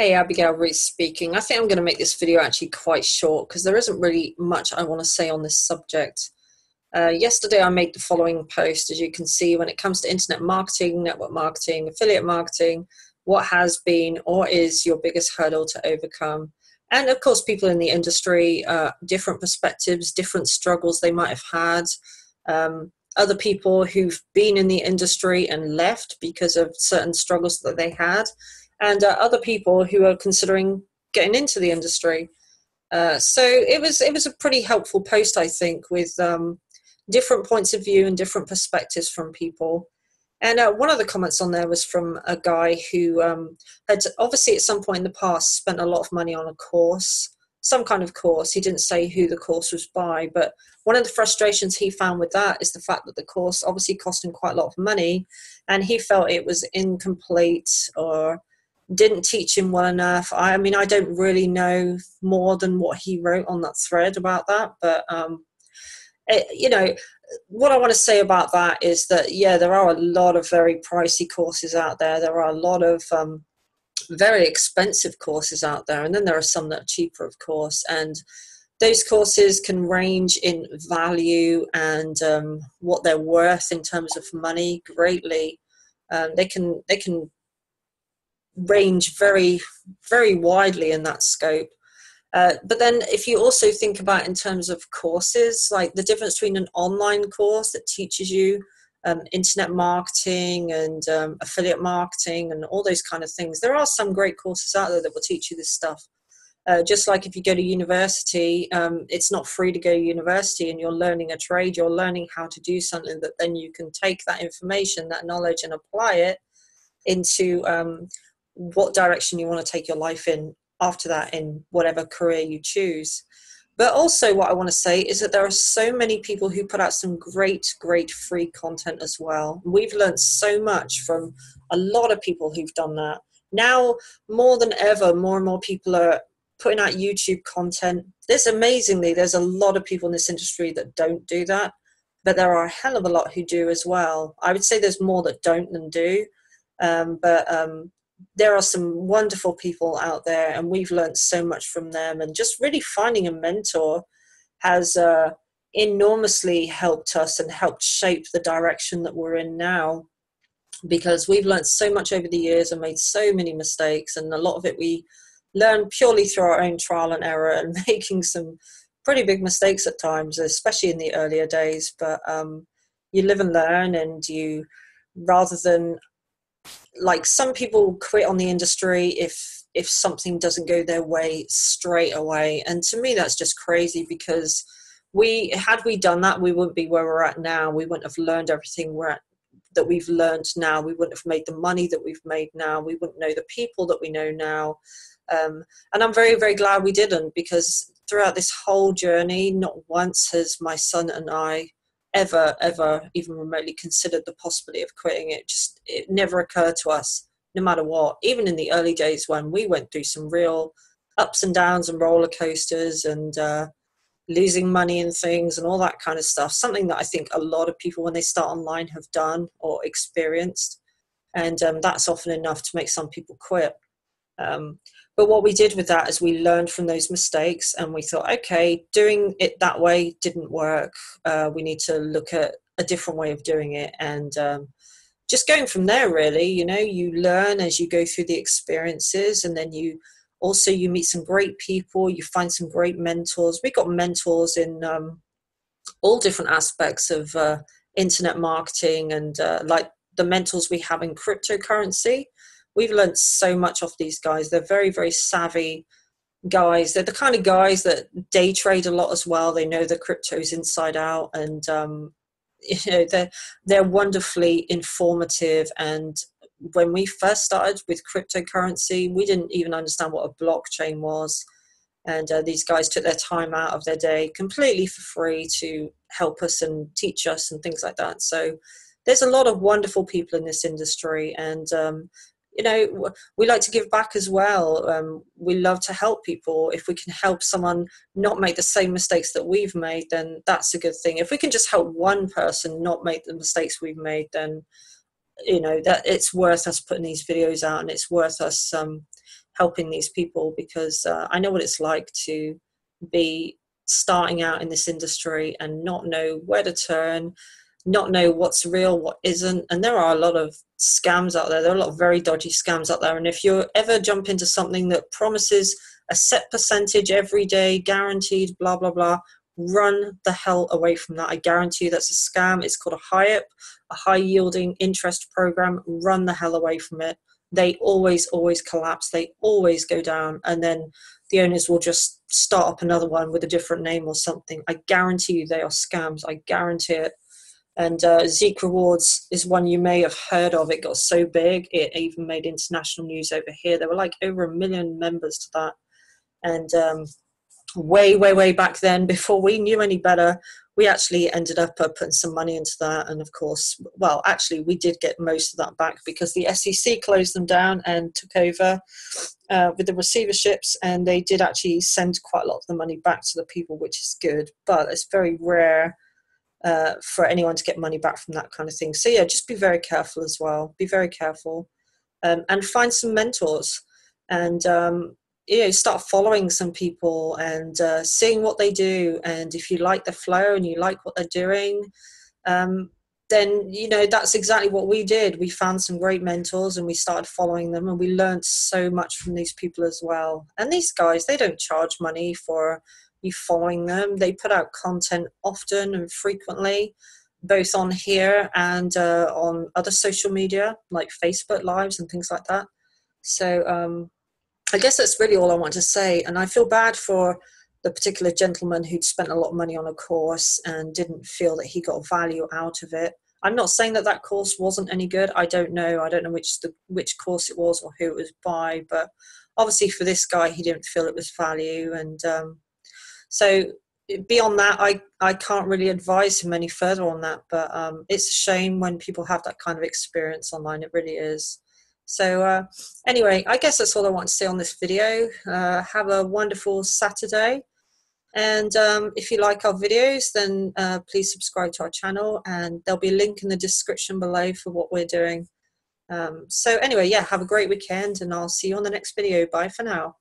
Hey, Abigail Reese speaking. I think I'm going to make this video actually quite short because there isn't really much I want to say on this subject. Yesterday, I made the following post. As you can see, when it comes to internet marketing, network marketing, affiliate marketing, what has been or is your biggest hurdle to overcome? And of course, people in the industry, different perspectives, different struggles they might have had. Other people who've been in the industry and left because of certain struggles that they had, and other people who are considering getting into the industry. So it was a pretty helpful post, I think, with different points of view and different perspectives from people. And one of the comments on there was from a guy who had obviously at some point in the past spent a lot of money on a course, some kind of course. He didn't say who the course was by, but one of the frustrations he found with that is the fact that the course obviously cost him quite a lot of money, and he felt it was incomplete or didn't teach him well enough. I mean, I don't really know more than what he wrote on that thread about that, but you know, what I want to say about that is that, yeah, there are a lot of very pricey courses out there. There are a lot of very expensive courses out there. And then there are some that are cheaper, of course. And those courses can range in value and what they're worth in terms of money greatly. They can range very, very widely in that scope. But then if you also think about in terms of courses, like the difference between an online course that teaches you internet marketing and affiliate marketing and all those kind of things, there are some great courses out there that will teach you this stuff. Just like if you go to university, it's not free to go to university and you're learning a trade, you're learning how to do something that then you can take that information, that knowledge, and apply it into what direction you want to take your life in after that, in whatever career you choose. But also what I want to say is that there are so many people who put out some great free content as well. We've learned so much from a lot of people who've done that. Now, more than ever, more and more people are putting out YouTube content. There's a lot of people in this industry that don't do that, but there are a hell of a lot who do as well. I would say there's more that don't than do. But there are some wonderful people out there, and we've learned so much from them. And just really finding a mentor has enormously helped us and helped shape the direction that we're in now, because we've learned so much over the years and made so many mistakes, and a lot of it we learn purely through our own trial and error and making some pretty big mistakes at times, especially in the earlier days. But you live and learn, and you, rather than, like, some people quit on the industry if something doesn't go their way straight away, and to me that's just crazy, because had we done that, we wouldn't be where we're at now. We wouldn't have learned everything that we've learned now. We wouldn't have made the money that we've made now. We wouldn't know the people that we know now. And I'm very, very glad we didn't, because throughout this whole journey, not once has my son and I ever even remotely considered the possibility of quitting. It never occurred to us, no matter what. Even in the early days when we went through some real ups and downs and roller coasters and losing money and things and all that kind of stuff, something that I think a lot of people when they start online have done or experienced. And that's often enough to make some people quit. But what we did with that is we learned from those mistakes, and we thought, okay, doing it that way didn't work. We need to look at a different way of doing it. And just going from there, really, you learn as you go through the experiences, and then you meet some great people, you find some great mentors. We got mentors in all different aspects of internet marketing, and like the mentors we have in cryptocurrency. We've learned so much off these guys. They're very, very savvy guys. They're the kind of guys that day trade a lot as well. They know the cryptos inside out, and they're wonderfully informative. And when we first started with cryptocurrency, we didn't even understand what a blockchain was. And these guys took their time out of their day completely for free to help us and teach us and things like that. So there's a lot of wonderful people in this industry, and we like to give back as well. We love to help people. If we can help someone not make the same mistakes that we've made, then that's a good thing. If we can just help one person not make the mistakes we've made, then that it's worth us putting these videos out, and it's worth us helping these people, because I know what it's like to be starting out in this industry and not know where to turn, not know what's real, what isn't. And there are a lot of scams out there. There are a lot of very dodgy scams out there. And if you ever jump into something that promises a set percentage every day, guaranteed, blah, blah, blah, run the hell away from that. I guarantee you that's a scam. It's called a HIAP, a high yielding interest program. Run the hell away from it. They always collapse. They always go down. And then the owners will just start up another one with a different name or something. I guarantee you they are scams. I guarantee it. And Zeek Rewards is one you may have heard of. It got so big, it even made international news over here. There were like over 1 million members to that. And way back then, before we knew any better, we actually ended up putting some money into that. And of course, well, actually, we did get most of that back because the SEC closed them down and took over with the receiverships. And they did actually send quite a lot of the money back to the people, which is good. But it's very rare for anyone to get money back from that kind of thing. So yeah, just be very careful as well. Be very careful, and find some mentors, and start following some people and seeing what they do. And if you like the flow and you like what they're doing, then that's exactly what we did. We found some great mentors and we started following them, and we learned so much from these people as well. And these guys, they don't charge money for you following them. They put out content often and frequently, both on here and on other social media like Facebook Lives and things like that. So I guess that's really all I want to say. And I feel bad for the particular gentleman who'd spent a lot of money on a course and didn't feel that he got value out of it. I'm not saying that course wasn't any good. I don't know. I don't know which course it was or who it was by, but obviously for this guy, he didn't feel it was value. And so beyond that, I can't really advise him any further on that. But it's a shame when people have that kind of experience online. It really is. So anyway, I guess that's all I want to say on this video. Have a wonderful Saturday. And if you like our videos, then please subscribe to our channel. And there'll be a link in the description below for what we're doing. So anyway, yeah, have a great weekend. And I'll see you on the next video. Bye for now.